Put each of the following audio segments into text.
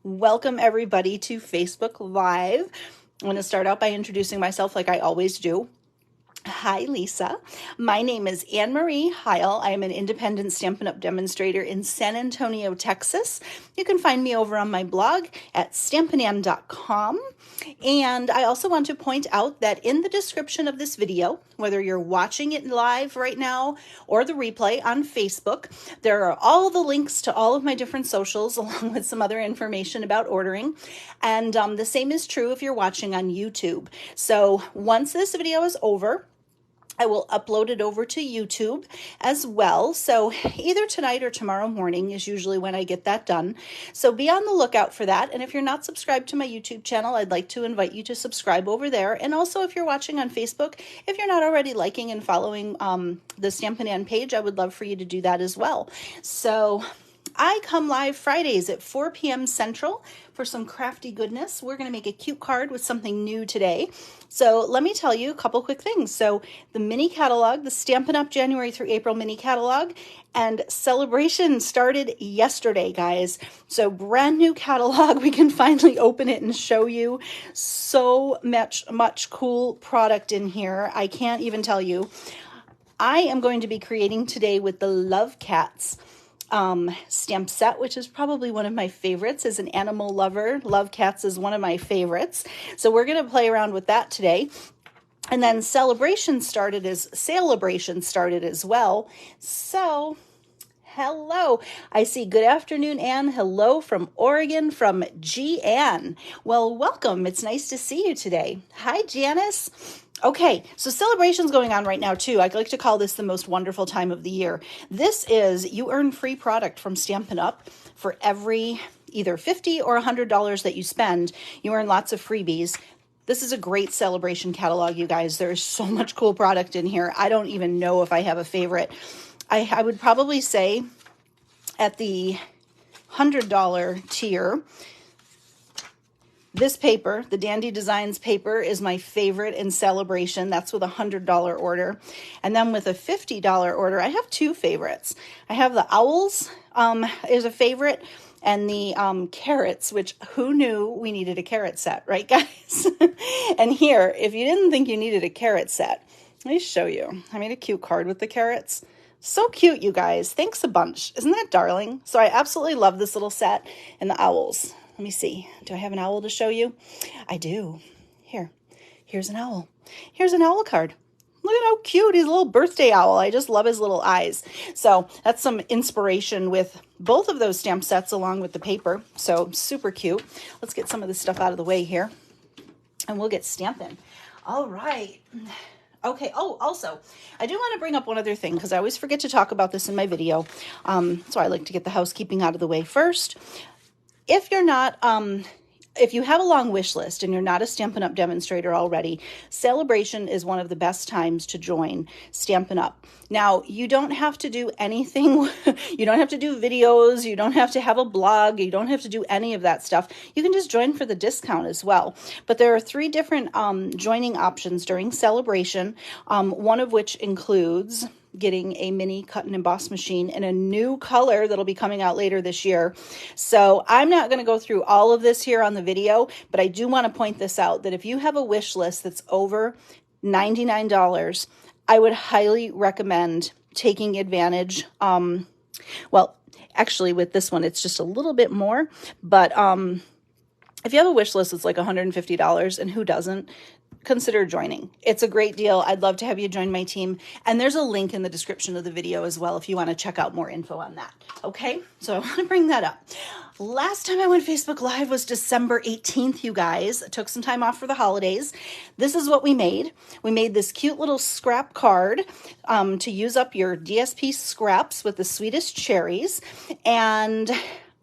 Welcome everybody to Facebook Live. I'm going to start out by introducing myself like I always do. Hi, Lisa. My name is Anne Marie Heil. I am an independent Stampin' Up! Demonstrator in San Antonio, Texas. You can find me over on my blog at stampinann.com. And I also want to point out that in the description of this video, whether you're watching it live right now or the replay on Facebook, there are all the links to all of my different socials along with some other information about ordering. And the same is true if you're watching on YouTube. So once this video is over, I will upload it over to YouTube as well. So either tonight or tomorrow morning is usually when I get that done. So be on the lookout for that. And if you're not subscribed to my YouTube channel, I'd like to invite you to subscribe over there. And also if you're watching on Facebook, if you're not already liking and following the Stampin' Ann page, I would love for you to do that as well. So I come live Fridays at 4 p.m. Central for some crafty goodness. We're going to make a cute card with something new today. So let me tell you a couple quick things. So the mini catalog, the Stampin' Up! January through April mini catalog, and celebration started yesterday, guys. So brand new catalog. We can finally open it and show you so much cool product in here. I can't even tell you. I am going to be creating today with the Love Cats stamp set, which is probably one of my favorites. As an animal lover, Love Cats is one of my favorites. So we're going to play around with that today. And then celebration started as well. So hello. I see good afternoon, Anne. Hello from Oregon from G. Ann. Well, welcome. It's nice to see you today. Hi, Janice. Okay, so celebration's going on right now too. I like to call this the most wonderful time of the year. This is, you earn free product from Stampin' Up! For every either $50 or $100 that you spend. You earn lots of freebies. This is a great celebration catalog, you guys. There's so much cool product in here. I don't even know if I have a favorite. I would probably say at the $100 tier, this paper, the Dandy Designs paper, is my favorite in celebration. That's with a $100 order. And then with a $50 order, I have two favorites. I have the owls is a favorite, and the carrots, which who knew we needed a carrot set, right, guys? And here, if you didn't think you needed a carrot set, let me show you. I made a cute card with the carrots. So cute, you guys. Thanks a bunch. Isn't that darling? So I absolutely love this little set and the owls. Let me see. Do I have an owl to show you? I do. Here's an owl. Here's an owl card. Look at how cute. He's a little birthday owl. I just love his little eyes. So that's some inspiration with both of those stamp sets along with the paper. So super cute. Let's get some of this stuff out of the way here and we'll get stamping. All right. Okay. Oh, also, I do want to bring up one other thing because I always forget to talk about this in my video. So I like to get the housekeeping out of the way first. If you're not, if you have a long wish list and you're not a Stampin' Up! Demonstrator already, celebration is one of the best times to join Stampin' Up! Now, you don't have to do anything. You don't have to do videos. You don't have to have a blog. You don't have to do any of that stuff. You can just join for the discount as well. But there are 3 different joining options during celebration, one of which includes getting a mini cut and emboss machine in a new color that'll be coming out later this year. So I'm not going to go through all of this here on the video, but I do want to point this out that if you have a wish list that's over $99, I would highly recommend taking advantage. Well, actually with this one, it's just a little bit more, but if you have a wish list that's like $150, and who doesn't, consider joining. It's a great deal. I'd love to have you join my team. And there's a link in the description of the video as well if you want to check out more info on that. Okay, so I want to bring that up. Last time I went Facebook Live was December 18th, you guys. I took some time off for the holidays. This is what we made. We made this cute little scrap card to use up your DSP scraps with the sweetest cherries. And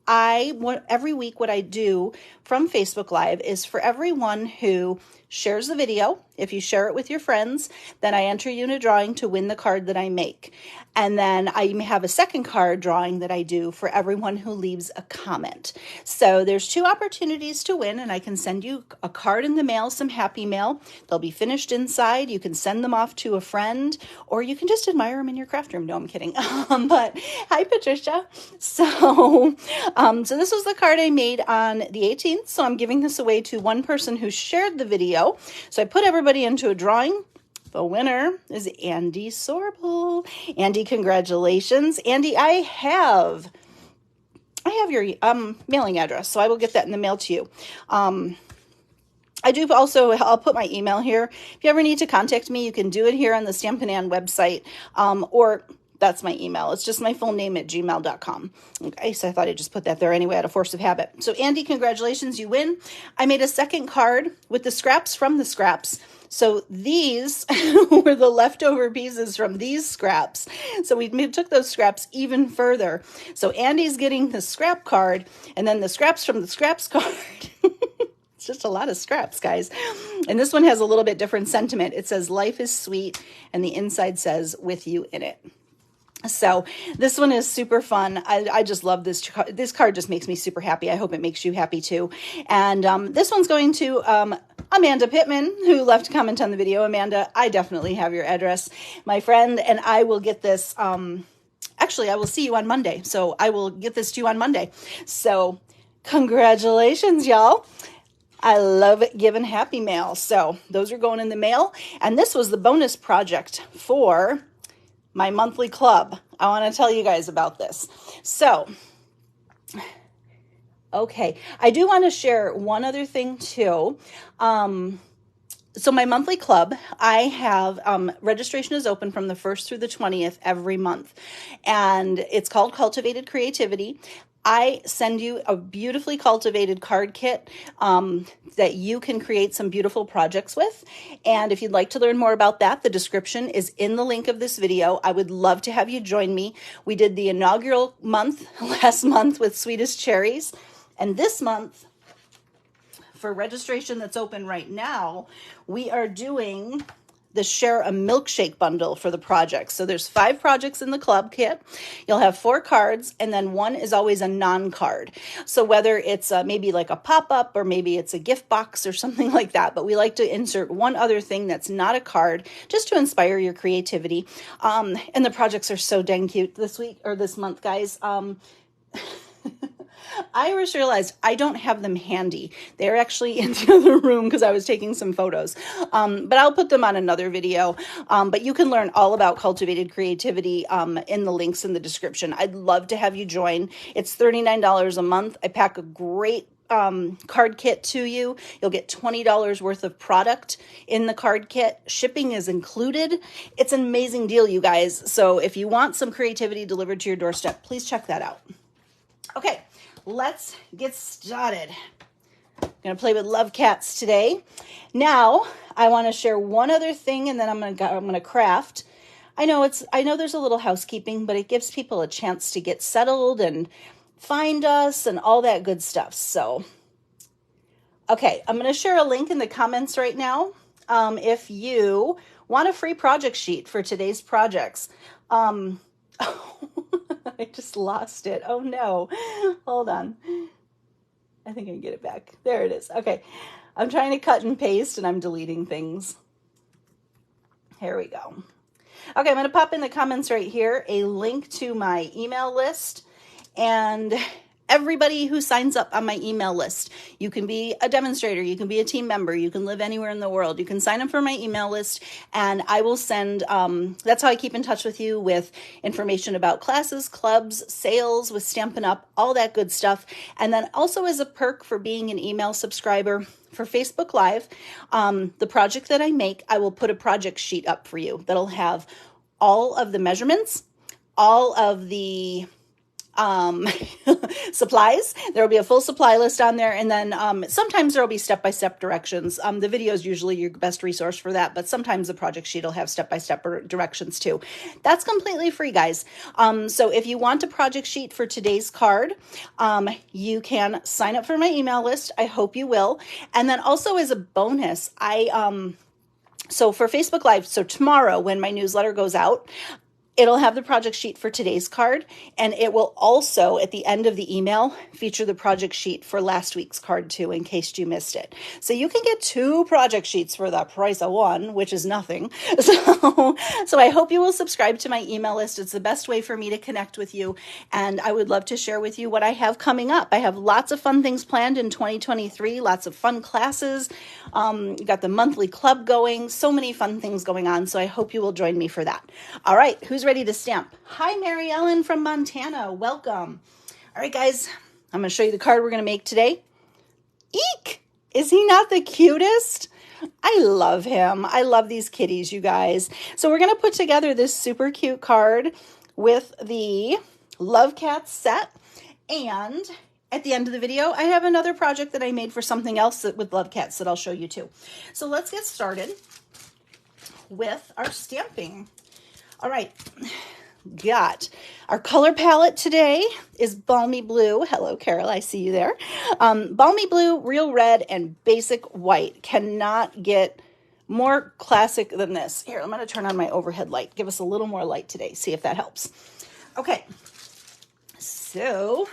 every week what I do from Facebook Live is for everyone who shares the video If you share it with your friends, then I enter you in a drawing to win the card that I make. And then I have a second card drawing that I do for everyone who leaves a comment. So there's 2 opportunities to win, and I can send you a card in the mail, some happy mail. They'll be finished inside. You can send them off to a friend, or you can just admire them in your craft room. No, I'm kidding. But hi, Patricia. So this was the card I made on the 18th. So I'm giving this away to one person who shared the video. So I put everybody into a drawing. The winner is Andy Sorbel. Andy, congratulations. Andy, I have your mailing address, so I will get that in the mail to you. I do also, I'll put my email here. If you ever need to contact me, you can do it here on the Stampin' Ann website, or that's my email. It's just my full name at gmail.com. Okay, so I thought I'd just put that there anyway out of force of habit. So Andy, congratulations, you win. I made a second card with the scraps from the scraps. So these were the leftover pieces from these scraps. So we took those scraps even further. So Andy's getting the scrap card, and then the scraps from the scraps card. It's just a lot of scraps, guys. And this one has a little bit different sentiment. It says, "Life is sweet," and the inside says, "With you in it." So this one is super fun. I just love this. This card just makes me super happy. I hope it makes you happy too. And this one's going to Amanda Pittman, who left a comment on the video. Amanda, I definitely have your address, my friend, and I will get this. Actually, I will see you on Monday. So I will get this to you on Monday. So congratulations, y'all. I love giving happy mail. So those are going in the mail. And this was the bonus project for my monthly club. I want to tell you guys about this. So, okay. I do want to share one other thing too. So my monthly club, I have, registration is open from the 1st through the 20th every month. And it's called Cultivated Creativity. I send you a beautifully cultivated card kit that you can create some beautiful projects with. And if you'd like to learn more about that, the description is in the link of this video. I would love to have you join me. We did the inaugural month last month with Sweetest Cherries. And this month, for registration that's open right now, we are doing the Share a Milkshake bundle for the projects. So there's 5 projects in the club kit. You'll have 4 cards, and then one is always a non-card. So whether it's maybe like a pop-up, or maybe it's a gift box or something like that, but we like to insert one other thing that's not a card just to inspire your creativity. And the projects are so dang cute this week or this month, guys. I just realized I don't have them handy. They're actually in the other room because I was taking some photos. But I'll put them on another video. But you can learn all about cultivated creativity in the links in the description. I'd love to have you join. It's $39 a month. I pack a great card kit to you. You'll get $20 worth of product in the card kit. Shipping is included. It's an amazing deal, you guys. So if you want some creativity delivered to your doorstep, please check that out. Okay. Let's get started. I'm going to play with Love Cats today. Now, I want to share one other thing, and then I'm going to craft. I know there's a little housekeeping, but it gives people a chance to get settled and find us and all that good stuff. So, okay, I'm going to share a link in the comments right now. If you want a free project sheet for today's projects. I just lost it. Oh no. Hold on. I think I can get it back. There it is. Okay. I'm trying to cut and paste and I'm deleting things. Here we go. Okay. I'm going to pop in the comments right here a link to my email list, and everybody who signs up on my email list. You can be a demonstrator, you can be a team member, you can live anywhere in the world. You can sign up for my email list, and I will send, that's how I keep in touch with you, with information about classes, clubs, sales with Stampin' Up, all that good stuff. And then also as a perk for being an email subscriber for Facebook Live, the project that I make, I will put a project sheet up for you that'll have all of the measurements, all of the supplies. There will be a full supply list on there, and then sometimes there will be step-by-step directions. The video is usually your best resource for that, but sometimes the project sheet will have step-by-step directions too. That's completely free, guys. So if you want a project sheet for today's card, you can sign up for my email list. I hope you will. And then also as a bonus, So for Facebook Live, so tomorrow when my newsletter goes out, it'll have the project sheet for today's card, and it will also, at the end of the email, feature the project sheet for last week's card too, in case you missed it. So you can get 2 project sheets for the price of 1, which is nothing. So I hope you will subscribe to my email list. It's the best way for me to connect with you, and I would love to share with you what I have coming up. I have lots of fun things planned in 2023, lots of fun classes. Got the monthly club going, so many fun things going on, so I hope you will join me for that. All right, who's ready to stamp? Hi, Mary Ellen from Montana. Welcome. All right, guys, I'm going to show you the card we're going to make today. Eek! Is he not the cutest? I love him. I love these kitties, you guys. So we're going to put together this super cute card with the Love Cats set. And at the end of the video, I have another project that I made for something else with Love Cats that I'll show you too. So let's get started with our stamping. All right, got our color palette today is Balmy Blue. Hello, Carol, I see you there. Balmy Blue, Real Red, and Basic White. Cannot get more classic than this. Here, I'm going to turn on my overhead light. Give us a little more light today. See if that helps. Okay, so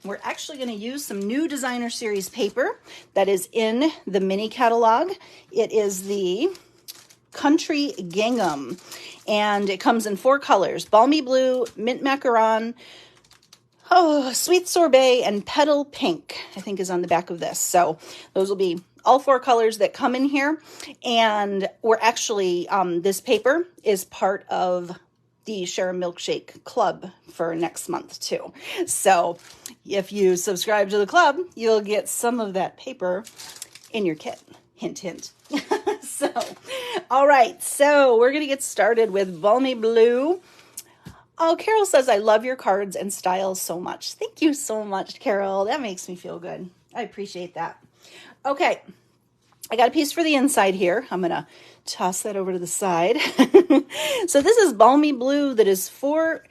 we're actually going to use some new designer series paper that is in the mini catalog. It is the Country Gingham, and it comes in 4 colors: Balmy Blue, Mint Macaron, Sweet Sorbet, and Petal Pink, I think is on the back of this. So those will be all 4 colors that come in here. And we're actually, this paper is part of the Share a Milkshake Club for next month too. So if you subscribe to the club, you'll get some of that paper in your kit. Hint, hint. So, all right, so we're going to get started with Balmy Blue. Oh, Carol says, I love your cards and styles so much. Thank you so much, Carol. That makes me feel good. I appreciate that. Okay, I got a piece for the inside here. I'm going to toss that over to the side. So this is Balmy Blue that is 4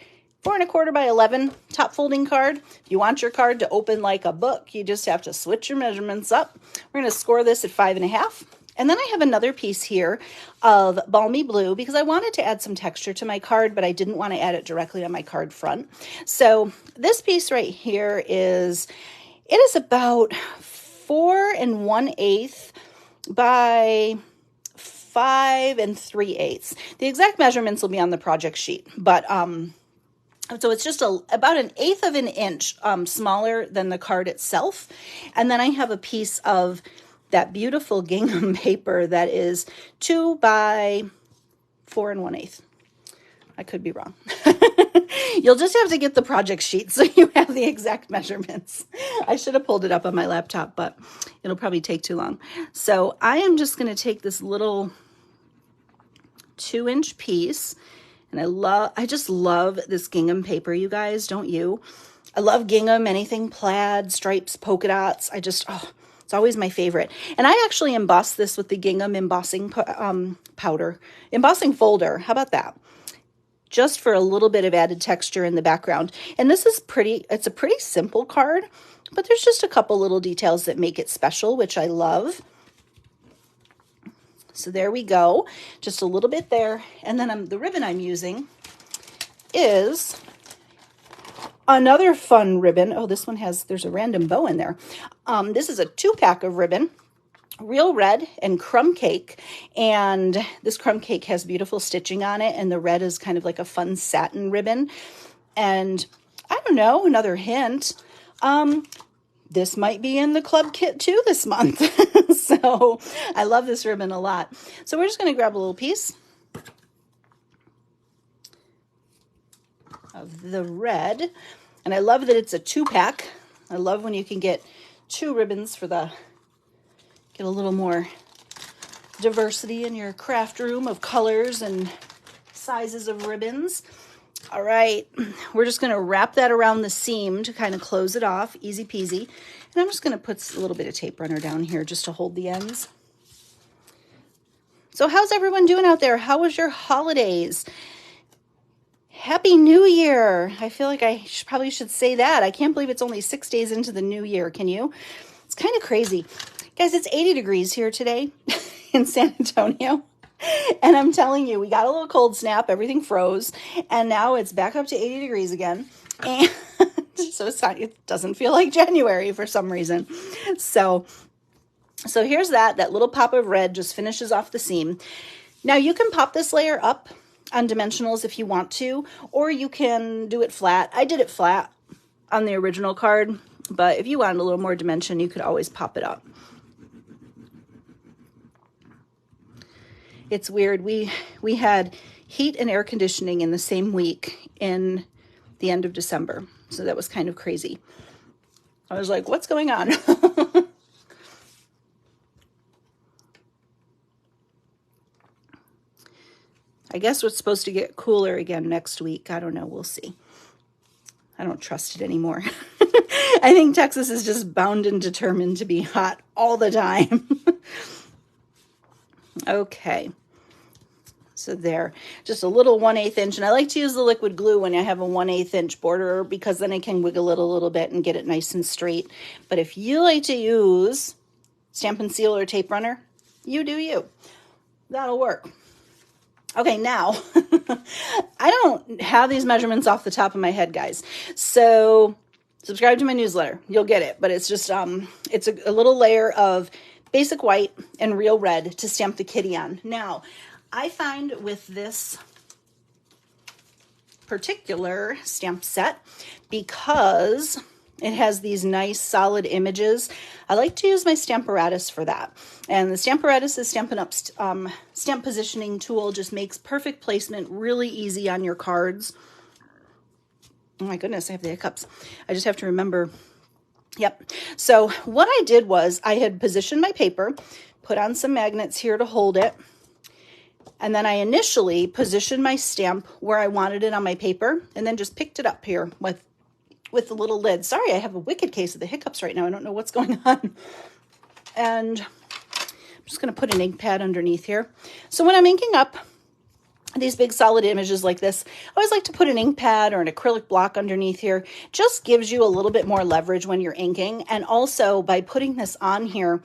4¼ by 11 top folding card. If you want your card to open like a book, you just have to switch your measurements up. We're going to score this at 5½. And then I have another piece here of Balmy Blue because I wanted to add some texture to my card, but I didn't want to add it directly on my card front. So this piece right here it is about 4 1/8 by 5 3/8. The exact measurements will be on the project sheet, but so it's just about 1/8 of an inch smaller than the card itself. And then I have a piece of that beautiful gingham paper that is 2 by 4 1/8. I could be wrong. You'll just have to get the project sheet so you have the exact measurements. I should have pulled it up on my laptop, but it'll probably take too long. So I am just going to take this little 2-inch piece, and I just love this gingham paper, you guys, don't you? I love gingham, anything plaid, stripes, polka dots. It's always my favorite. And I actually embossed this with the gingham embossing embossing folder. How about that? Just for a little bit of added texture in the background. And this is it's a pretty simple card, but there's just a couple little details that make it special, which I love. So there we go. Just a little bit there. And then the ribbon I'm using is another fun ribbon. Oh, this one there's a random bow in there. This is a 2-pack of ribbon, Real Red and Crumb Cake. And this crumb cake has beautiful stitching on it. And the red is kind of like a fun satin ribbon. And I don't know, another hint. This might be in the club kit too this month. So I love this ribbon a lot. So we're just going to grab a little piece of the red. And I love that it's a 2-pack. I love when you can get 2 ribbons get a little more diversity in your craft room of colors and sizes of ribbons. All right, we're just going to wrap that around the seam to kind of close it off, easy peasy. And I'm just going to put a little bit of tape runner down here just to hold the ends. So how's everyone doing out there? How was your holidays? Happy New Year. I feel like I probably should say that. I can't believe it's only 6 days into the new year. Can you? It's kind of crazy. Guys, it's 80 degrees here today. in San Antonio. And I'm telling you, we got a little cold snap, everything froze, and now it's back up to 80 degrees again. And so it doesn't feel like January for some reason. So here's that little pop of red just finishes off the seam. Now you can pop this layer up on dimensionals if you want to, or you can do it flat. I did it flat on the original card, but if you wanted a little more dimension, you could always pop it up. It's weird. We had heat and air conditioning in the same week in the end of December. So that was kind of crazy. I was like, what's going on? I guess it's supposed to get cooler again next week. I don't know. We'll see. I don't trust it anymore. I think Texas is just bound and determined to be hot all the time. Okay. So there, just a little 1/8 inch. And I like to use the liquid glue when I have a 1/8 inch border, because then I can wiggle it a little bit and get it nice and straight. But if you like to use Stampin' Seal or tape runner, you do you. That'll work. Okay, now, I don't have these measurements off the top of my head, guys. So subscribe to my newsletter. You'll get it. But it's just, it's a little layer of basic white and real red to stamp the kitty on. Now, I find with this particular stamp set, because it has these nice solid images, I like to use my Stamparatus for that. And the Stamparatus is Stampin' Up's stamp positioning tool. Just makes perfect placement really easy on your cards. Oh my goodness, I have the hiccups. I just have to remember. Yep. So what I did was I had positioned my paper, put on some magnets here to hold it, and then I initially positioned my stamp where I wanted it on my paper, and then just picked it up here with the little lid. Sorry, I have a wicked case of the hiccups right now. I don't know what's going on. And I'm just going to put an ink pad underneath here. So when I'm inking up these big solid images like this, I always like to put an ink pad or an acrylic block underneath here. Just gives you a little bit more leverage when you're inking. And also by putting this on here,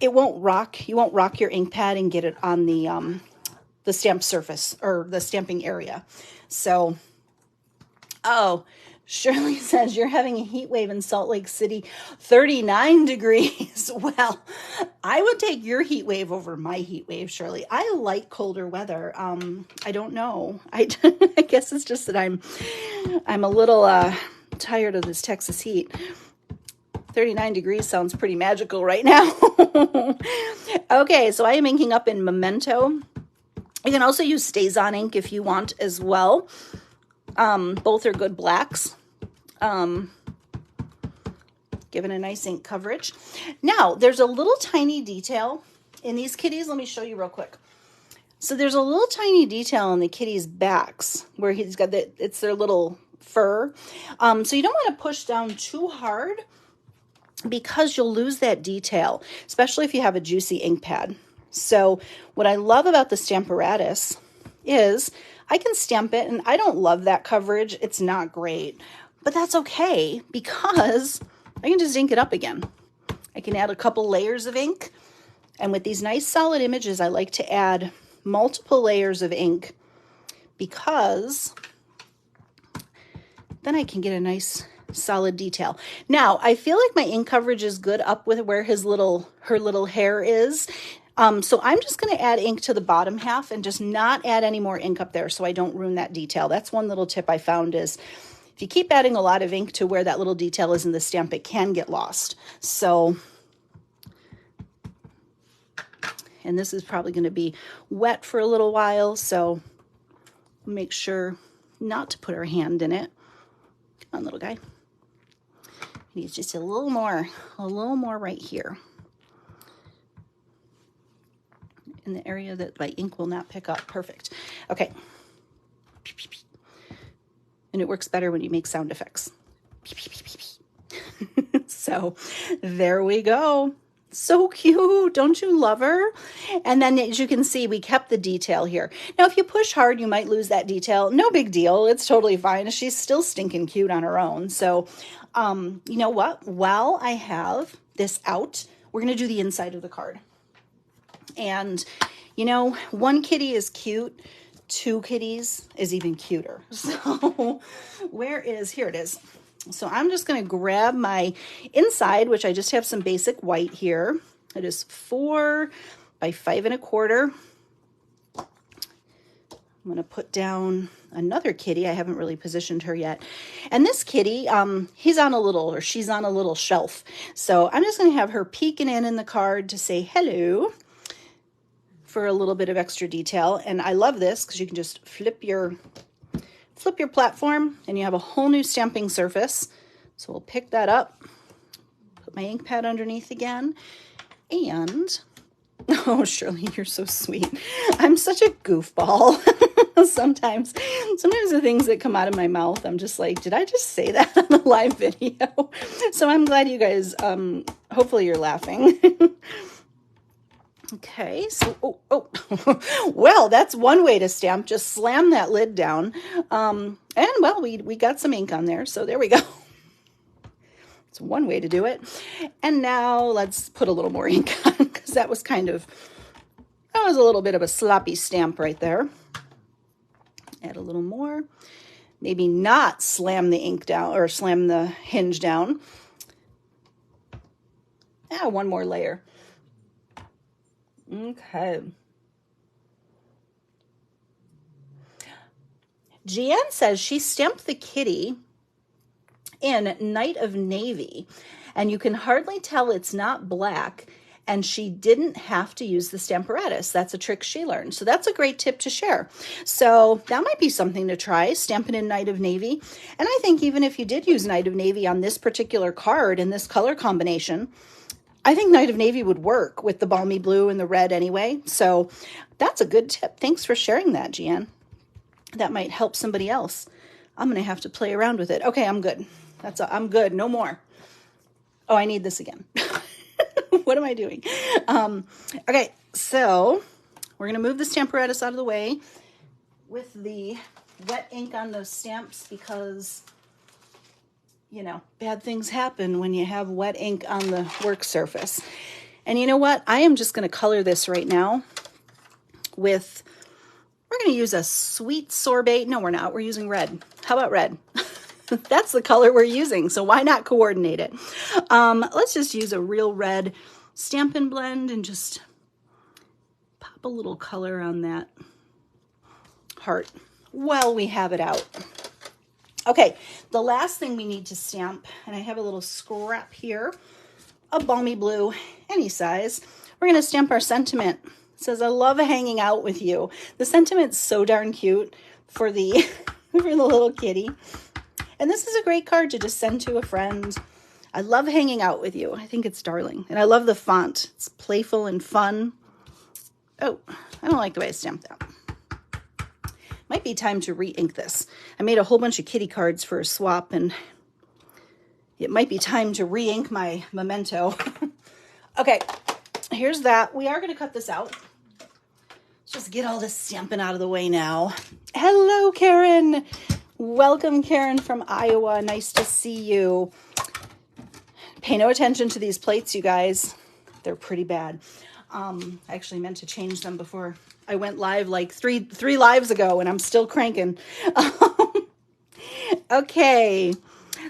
it won't rock. You won't rock your ink pad and get it on the stamp surface or the stamping area. So, oh, Shirley says you're having a heat wave in Salt Lake City, 39 degrees. Well, I would take your heat wave over my heat wave, Shirley. I like colder weather. I don't know. I guess it's just that I'm a little tired of this Texas heat. 39 degrees sounds pretty magical right now. Okay, so I am inking up in Memento. You can also use Stays-On ink if you want as well. Both are good blacks. Given a nice ink coverage. Now, there's a little tiny detail in these kitties. Let me show you real quick. So there's a little tiny detail in the kitties' backs where he's got it's their little fur. So you don't want to push down too hard, because you'll lose that detail, especially if you have a juicy ink pad. So what I love about the Stamparatus is I can stamp it, and I don't love that coverage. It's not great, but that's okay, because I can just ink it up again. I can add a couple layers of ink, and with these nice solid images, I like to add multiple layers of ink, because then I can get a nice solid detail. Now, I feel like my ink coverage is good up with where her little hair is. So I'm just going to add ink to the bottom half and just not add any more ink up there so I don't ruin that detail. That's one little tip I found is if you keep adding a lot of ink to where that little detail is in the stamp, it can get lost. So, and this is probably going to be wet for a little while, so make sure not to put our hand in it. Come on, little guy. Needs just a little more right here, in the area that my ink will not pick up. Perfect. Okay. And it works better when you make sound effects. So there we go. So cute. Don't you love her? And then as you can see, we kept the detail here. Now, if you push hard, you might lose that detail. No big deal. It's totally fine. She's still stinking cute on her own. So, you know what? While I have this out, we're going to do the inside of the card. And, you know, one kitty is cute. Two kitties is even cuter. So here it is. So I'm just going to grab my inside, which I just have some basic white here. It is 4 by 5 1/4. I'm going to put down another kitty. I haven't really positioned her yet. And this kitty, she's on a little shelf. So I'm just going to have her peeking in the card to say hello for a little bit of extra detail. And I love this because you can just flip your platform and you have a whole new stamping surface. So we'll pick that up, put my ink pad underneath again, and oh, Shirley, you're so sweet. I'm such a goofball. Sometimes the things that come out of my mouth, I'm just like, did I just say that on the live video? So I'm glad you guys, hopefully you're laughing. Okay, so, well, that's one way to stamp. Just slam that lid down. And, well, we got some ink on there, so there we go. It's one way to do it. And now let's put a little more ink on, because that was a little bit of a sloppy stamp right there. Add a little more. Maybe not slam the ink down, or slam the hinge down. One more layer. Okay. Jeanne says she stamped the kitty in Night of Navy, and you can hardly tell it's not black, and she didn't have to use the Stamparatus. That's a trick she learned. So that's a great tip to share. So that might be something to try, stamping in Night of Navy. And I think even if you did use Night of Navy on this particular card in this color combination, I think Night of Navy would work with the balmy blue and the red anyway. So that's a good tip. Thanks for sharing that, Jeanne. That might help somebody else. I'm going to have to play around with it. Okay, I'm good. I'm good. No more. Oh, I need this again. What am I doing? Okay, so we're going to move the Stamparatus out of the way with the wet ink on those stamps, because you know, bad things happen when you have wet ink on the work surface. And you know what? I am just going to color this right now we're going to use a sweet sorbet. No, we're not. We're using red. How about red? That's the color we're using, so why not coordinate it? Let's just use a real red Stampin' Blend and just pop a little color on that heart while we have it out. Okay, the last thing we need to stamp, and I have a little scrap here, a balmy blue, any size. We're going to stamp our sentiment. It says, I love hanging out with you. The sentiment's so darn cute for the, for the little kitty. And this is a great card to just send to a friend. I love hanging out with you. I think it's darling. And I love the font. It's playful and fun. Oh, I don't like the way I stamped that. Might be time to re-ink this. I made a whole bunch of kitty cards for a swap, and it might be time to re-ink my memento. Okay, here's that. We are going to cut this out. Let's just get all this stamping out of the way now. Hello, Karen. Welcome, Karen from Iowa. Nice to see you. Pay no attention to these plates, you guys. They're pretty bad. I actually meant to change them before I went live like three lives ago, and I'm still cranking. Okay,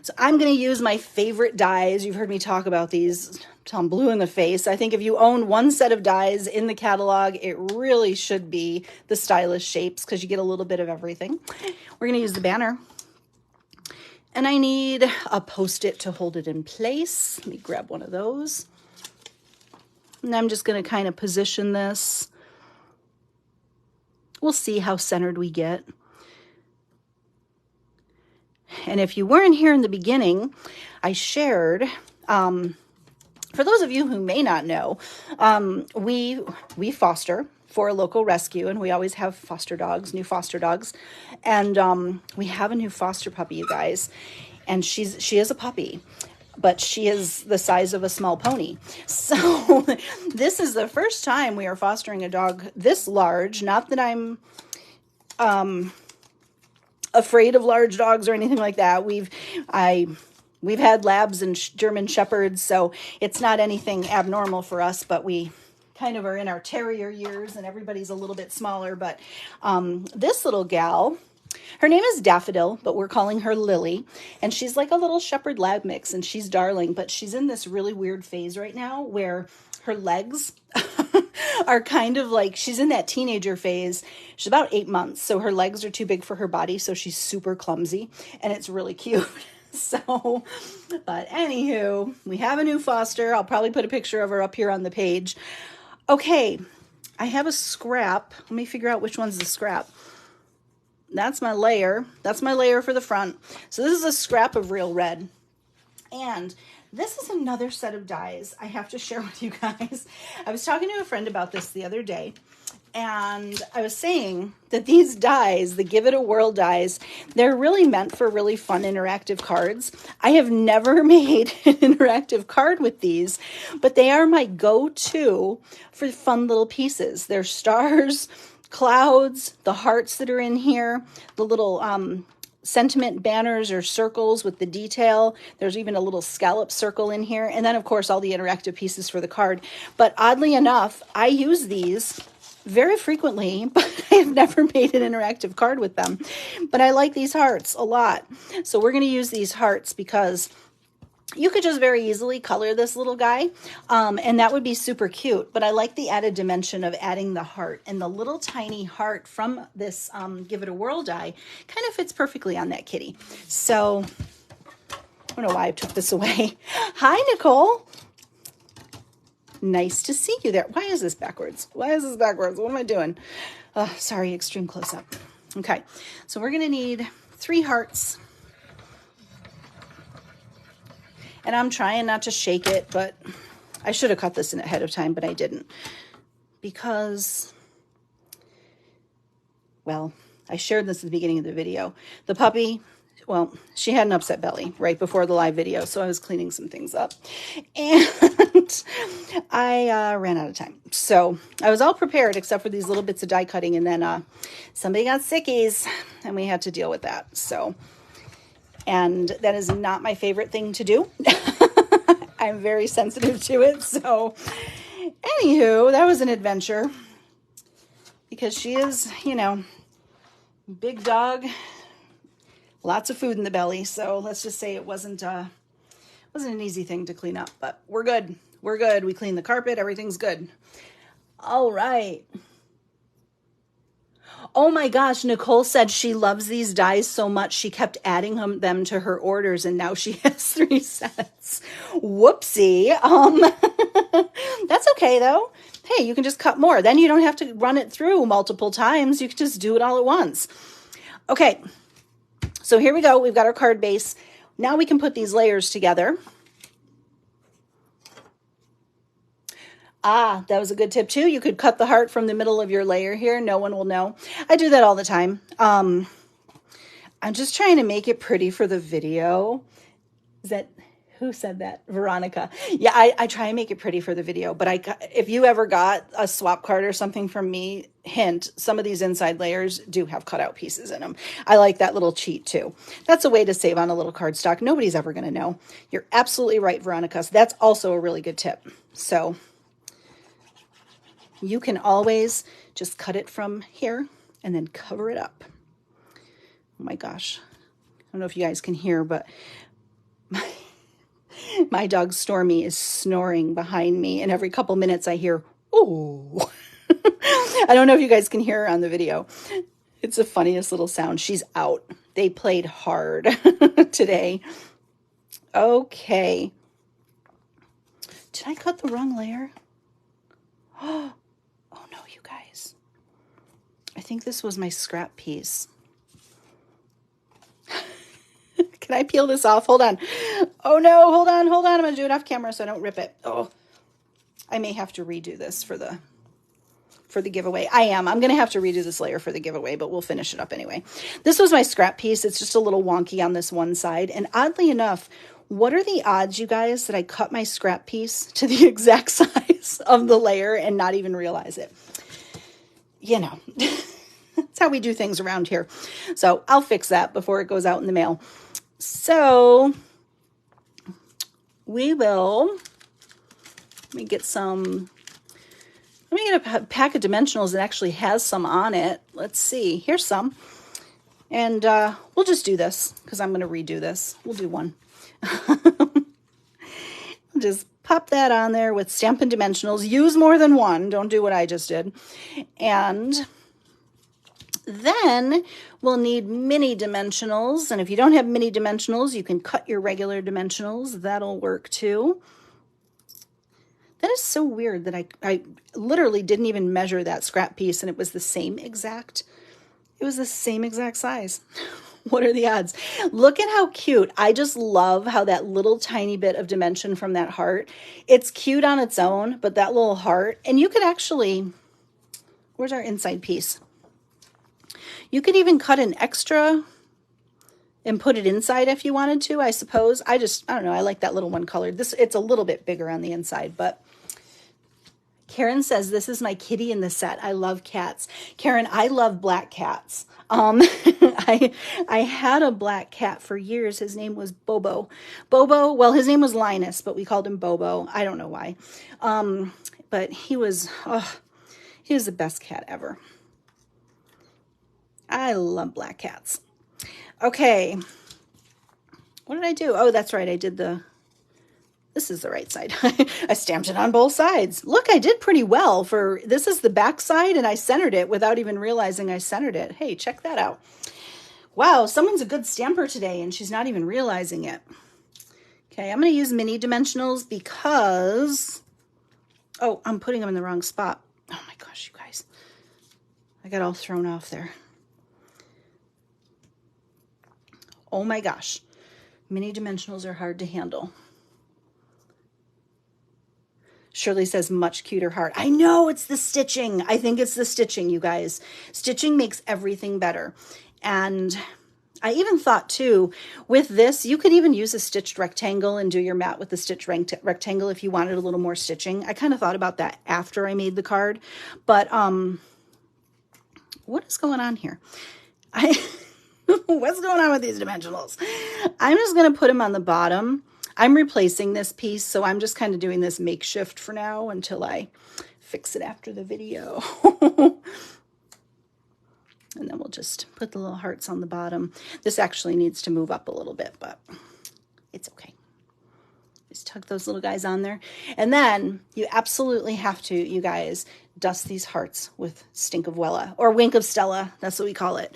so I'm going to use my favorite dies. You've heard me talk about these till I'm blue in the face. I think if you own one set of dies in the catalog, it really should be the stylish shapes, because you get a little bit of everything. We're going to use the banner. And I need a Post-it to hold it in place. Let me grab one of those. And I'm just going to kind of position this. We'll see how centered we get. And if you weren't here in the beginning, I shared, for those of you who may not know, we foster for a local rescue, and we always have foster dogs, new foster dogs. And we have a new foster puppy, you guys. And she is a puppy, but she is the size of a small pony. So this is the first time we are fostering a dog this large. Not that I'm afraid of large dogs or anything like that. We've had labs and German shepherds, so it's not anything abnormal for us, but we kind of are in our terrier years and everybody's a little bit smaller. But this little gal, her name is Daffodil, but we're calling her Lily. And she's like a little shepherd lab mix, and she's darling, but she's in this really weird phase right now where her legs are kind of like, she's in that teenager phase. She's about 8 months, so her legs are too big for her body, so she's super clumsy, and it's really cute. So, but anywho, we have a new foster. I'll probably put a picture of her up here on the page. Okay, I have a scrap. Let me figure out which one's the scrap. That's my layer. That's my layer for the front. So this is a scrap of real red. And this is another set of dies I have to share with you guys. I was talking to a friend about this the other day, and I was saying that these dies, the Give It a Whirl dies, they're really meant for really fun interactive cards. I have never made an interactive card with these, but they are my go-to for fun little pieces. They're stars, clouds, the hearts that are in here, the little sentiment banners or circles with the detail. There's even a little scallop circle in here. And then, of course, all the interactive pieces for the card. But oddly enough, I use these very frequently, but I have never made an interactive card with them. But I like these hearts a lot. So we're going to use these hearts because you could just very easily color this little guy, and that would be super cute. But I like the added dimension of adding the heart, and the little tiny heart from this Give It a Whirl die kind of fits perfectly on that kitty. So I don't know why I took this away. Hi, Nicole. Nice to see you there. Why is this backwards? Why is this backwards? What am I doing? Sorry, extreme close-up. Okay, so we're going to need 3 hearts. And I'm trying not to shake it, but I should have cut this in ahead of time, but I didn't. Because, well, I shared this at the beginning of the video. The puppy, well, she had an upset belly right before the live video, so I was cleaning some things up. And I ran out of time. So I was all prepared except for these little bits of die cutting, and then somebody got sickies, and we had to deal with that. So... and that is not my favorite thing to do. I'm very sensitive to it. So anywho, that was an adventure because she is, you know, big dog, lots of food in the belly. So let's just say it wasn't an easy thing to clean up, but we're good. We're good. We cleaned the carpet. Everything's good. All right. Oh my gosh, Nicole said she loves these dies so much she kept adding them to her orders, and now she has 3 sets. Whoopsie. That's okay though. Hey, you can just cut more. Then you don't have to run it through multiple times. You can just do it all at once. Okay, so here we go. We've got our card base. Now we can put these layers together. Ah, that was a good tip too. You could cut the heart from the middle of your layer here. No one will know. I do that all the time. I'm just trying to make it pretty for the video. Is that, who said that? Veronica. Yeah, I try and make it pretty for the video, but if you ever got a swap card or something from me, hint, some of these inside layers do have cutout pieces in them. I like that little cheat too. That's a way to save on a little cardstock. Nobody's ever going to know. You're absolutely right, Veronica. So that's also a really good tip. So you can always just cut it from here and then cover it up. Oh my gosh. I don't know if you guys can hear, but my dog Stormy is snoring behind me, and every couple minutes I hear, oh. I don't know if you guys can hear her on the video. It's the funniest little sound. She's out. They played hard today. Okay. Did I cut the wrong layer? Oh no, you guys. I think this was my scrap piece. Can I peel this off? Hold on. Oh no, hold on. I'm going to do it off camera so I don't rip it. Oh, I may have to redo this for the giveaway. I'm going to have to redo this layer for the giveaway, but we'll finish it up anyway. This was my scrap piece. It's just a little wonky on this one side. And oddly enough, what are the odds, you guys, that I cut my scrap piece to the exact size of the layer and not even realize it? You know, that's how we do things around here. So I'll fix that before it goes out in the mail. So we will, let me get some to get a pack of dimensionals that actually has some on it. Let's see. Here's some. And we'll just do this because I'm going to redo this. We'll do one. Just pop that on there with Stampin' Dimensionals. Use more than one. Don't do what I just did. And then we'll need mini dimensionals. And if you don't have mini dimensionals, you can cut your regular dimensionals. That'll work too. That is so weird that I literally didn't even measure that scrap piece and it was the same exact size. What are the odds? Look at how cute. I just love how that little tiny bit of dimension from that heart, it's cute on its own, but that little heart, and you could actually, where's our inside piece? You could even cut an extra and put it inside if you wanted to, I suppose. I don't know. I like that little one colored. It's a little bit bigger on the inside, but Karen says, this is my kitty in the set. I love cats. Karen, I love black cats. I had a black cat for years. His name was Bobo. Bobo, well, his name was Linus, but we called him Bobo. I don't know why. But he was the best cat ever. I love black cats. Okay. What did I do? Oh, that's right. I did this is the right side. I stamped it on both sides. Look, I did pretty well this is the back side and I centered it without even realizing I centered it. Hey, check that out. Wow, someone's a good stamper today and she's not even realizing it. Okay, I'm going to use mini dimensionals because, oh, I'm putting them in the wrong spot. Oh my gosh, you guys. I got all thrown off there. Oh my gosh. Mini dimensionals are hard to handle. Shirley says, much cuter heart. I know, it's the stitching. I think it's the stitching, you guys. Stitching makes everything better. And I even thought, too, with this, you could even use a stitched rectangle and do your mat with the stitched rectangle if you wanted a little more stitching. I kind of thought about that after I made the card. But what is going on here? What's going on with these dimensionals? I'm just going to put them on the bottom. I'm replacing this piece, so I'm just kind of doing this makeshift for now until I fix it after the video. And then we'll just put the little hearts on the bottom. This actually needs to move up a little bit, but it's okay. Just tuck those little guys on there. And then you absolutely have to, you guys, dust these hearts with Stink of Wella, or Wink of Stella. That's what we call it.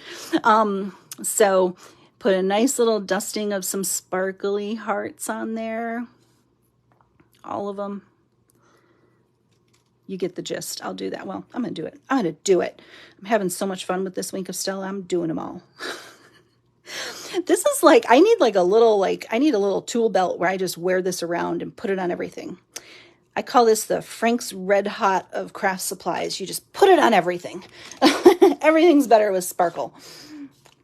So put a nice little dusting of some sparkly hearts on there. All of them. You get the gist. I'll do that. Well, I'm going to do it. I'm going to do it. I'm having so much fun with this Wink of Stella. I'm doing them all. This is like, I need a little tool belt where I just wear this around and put it on everything. I call this the Frank's Red Hot of craft supplies. You just put it on everything. Everything's better with sparkle.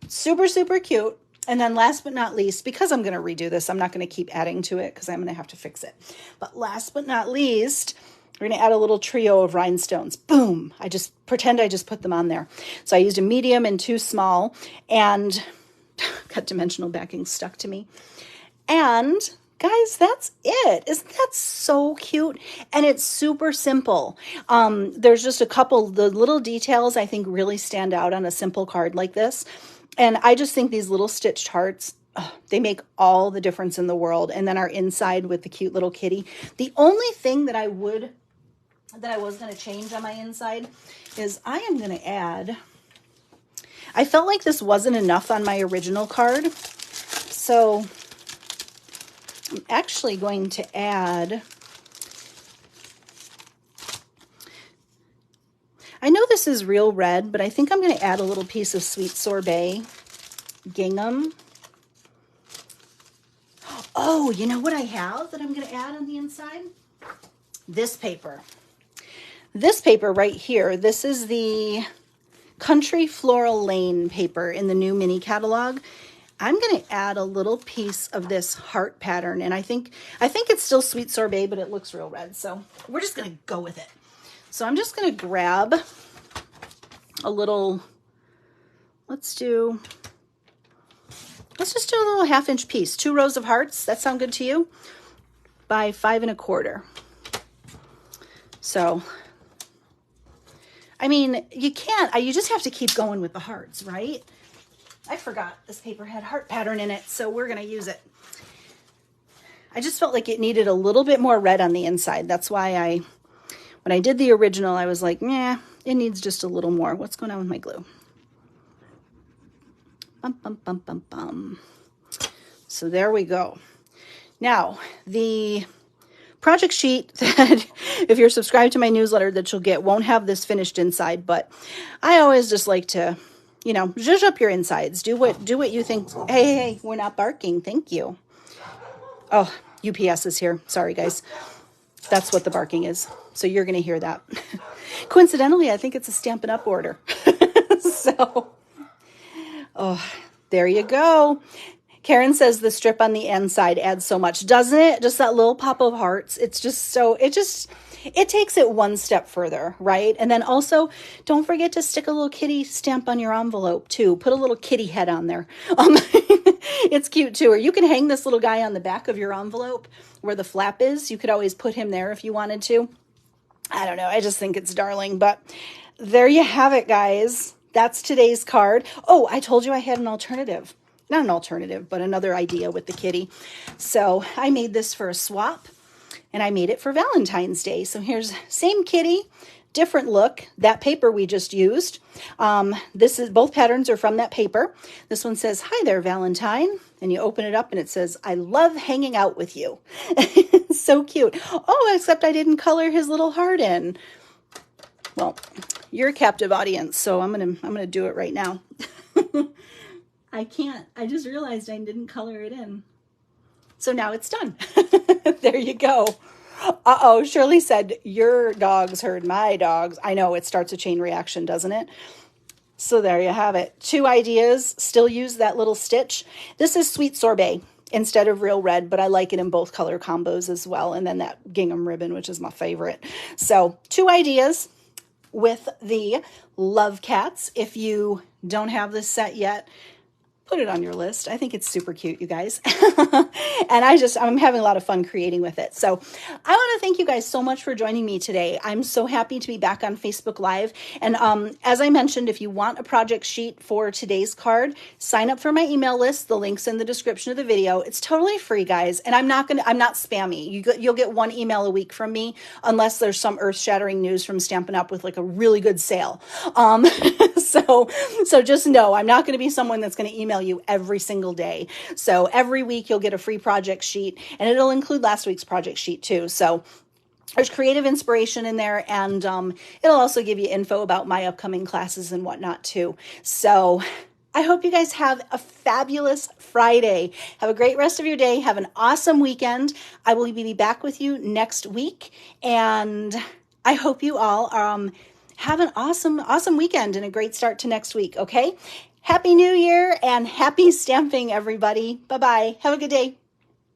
Super, super cute. And then last but not least, because I'm going to redo this, I'm not going to keep adding to it because I'm going to have to fix it. But last but not least, we're going to add a little trio of rhinestones. Boom. I just pretend I just put them on there. So I used a medium and 2 small and got dimensional backing stuck to me. And guys, that's it. Isn't that so cute? And it's super simple. There's just a couple, the little details I think really stand out on a simple card like this. And I just think these little stitched hearts, they make all the difference in the world. And then our inside with the cute little kitty. The only thing that I was going to change on my inside is I am going to add, I felt like this wasn't enough on my original card. So I'm actually going to add, I know this is real red, but I think I'm going to add a little piece of Sweet Sorbet gingham. Oh, you know what I have that I'm going to add on the inside? This paper. This paper right here, this is the Country Floral Lane paper in the new mini catalog. I'm going to add a little piece of this heart pattern, and I think it's still Sweet Sorbet, but it looks real red, so we're just going to go with it. So I'm just going to grab a little, let's just do a little 1/2-inch piece, 2 rows of hearts. That sound good to you? By 5 1/4. So I mean, you can't, you just have to keep going with the hearts, right? I forgot this paper had heart pattern in it, so we're going to use it. I just felt like it needed a little bit more red on the inside. That's why when I did the original, I was like, yeah, it needs just a little more. What's going on with my glue? Bum, bum, bum, bum, bum. So there we go. Now, the project sheet that if you're subscribed to my newsletter that you'll get won't have this finished inside, but I always just like to, you know, zhuzh up your insides. Do what you think. Hey, we're not barking. Thank you. Oh, UPS is here. Sorry, guys. That's what the barking is. So you're going to hear that. Coincidentally, I think it's a Stampin' Up order. So, oh, there you go. Karen says the strip on the inside adds so much, doesn't it? Just that little pop of hearts. It's just so, it takes it one step further, right? And then also, don't forget to stick a little kitty stamp on your envelope too. Put a little kitty head on there. It's cute too. Or you can hang this little guy on the back of your envelope where the flap is. You could always put him there if you wanted to. I don't know. I just think it's darling. But there you have it, guys. That's today's card. Oh, I told you I had an alternative. Not an alternative, but another idea with the kitty. So I made this for a swap, and I made it for Valentine's Day. So here's same kitty, different look. That paper we just used. Both patterns are from that paper. This one says, "Hi there, Valentine." And you open it up and it says, "I love hanging out with you." So cute. Oh, except I didn't color his little heart in. Well, you're a captive audience, so I'm gonna do it right now. I can't. I just realized I didn't color it in. So now it's done. There you go. Uh-oh, Shirley said, your dogs heard my dogs. I know, it starts a chain reaction, doesn't it? So there you have it. 2 ideas. Still use that little stitch. This is Sweet Sorbet instead of Real Red, but I like it in both color combos as well. And then that gingham ribbon, which is my favorite. So 2 ideas with the Love Cats. If you don't have this set yet, put it on your list. I think it's super cute, you guys. And I'm having a lot of fun creating with it. So I want to thank you guys so much for joining me today. I'm so happy to be back on Facebook Live. And as I mentioned, if you want a project sheet for today's card, sign up for my email list. The link's in the description of the video. It's totally free, guys. And I'm not spammy. You'll get 1 email a week from me unless there's some earth-shattering news from Stampin' Up with like a really good sale. So just know I'm not going to be someone that's going to email you every single day. So every week you'll get a free project sheet, and it'll include last week's project sheet too. So there's creative inspiration in there, and it'll also give you info about my upcoming classes and whatnot too. So I hope you guys have a fabulous Friday. Have a great rest of your day. Have an awesome weekend. I will be back with you next week, and I hope you all have an awesome weekend and a great start to next week, okay? Happy New Year and happy stamping, everybody. Bye-bye. Have a good day.